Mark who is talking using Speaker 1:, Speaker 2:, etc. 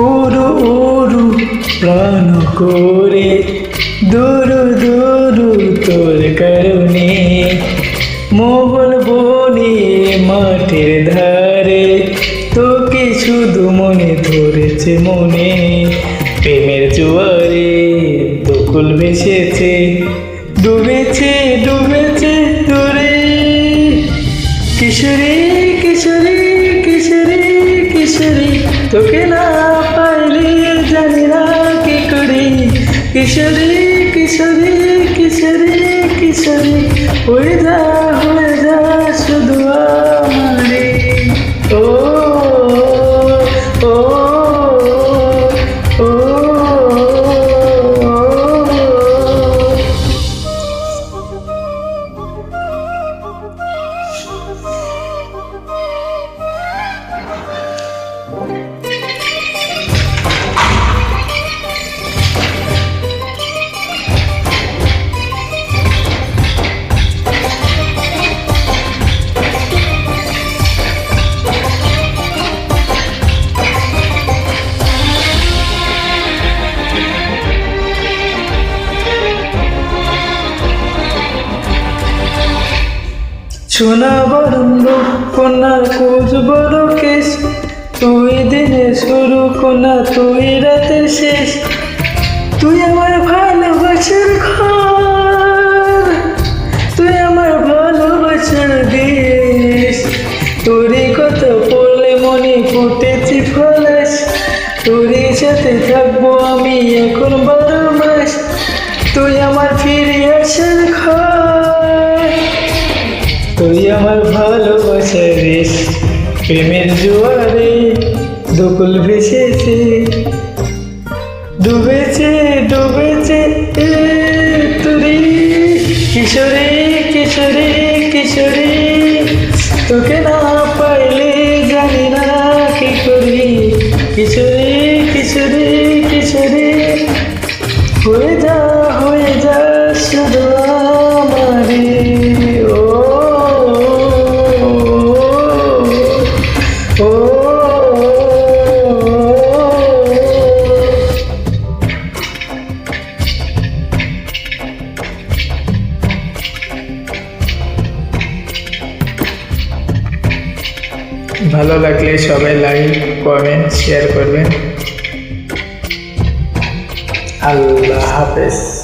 Speaker 1: উড়ু উড়ু প্রাণ করে দূরু দূরু তোর কারণে মোহন বনে মাঠের ধারে তোকে শুধু মনে ধরেছে মনে প্রেমের জোয়ারে দোকুল ভেসেছে ডুবেছে ডুবেছে দূরে কিশোরী কিশোরী কিশোরী কিশোরী তোকে না পাইলে জানি না কি করি কিশোরী কিশোরী কিশোরী কিশোরী হয়ে যা শুধু আমারে ও ও ও সোনা বরঙ্গ কন্যার খোঁজ বড় কেশ তুই দিনের শুরু কন্যা তুই রাতের শেষ তুই আমার ভালোবাসার ঘর তুই আমার ভালোবাসার দেশ তোরই কথা পড়লে মনে ফুটেছি ফলাস তোরই সাথে থাকবো আমি এখন 12 মাস তুই আমার ফিরে আসার ঘর তুই আমার ভালোবাসার রেশ প্রেমের জোয়ারে দোকুল ভেসেছে ডুবেছে ডুবেছে তুরি কিশোরী কিশোরী কিশোরী তোকে না পাইলে জানি না কি করি কিশোরী কিশোরী কিশোরী হয়ে যা শুধু আমারে ও ও ভালো লাগলে সবাই লাইক কমেন্ট শেয়ার করবেন। আল্লাহ হাফেজ।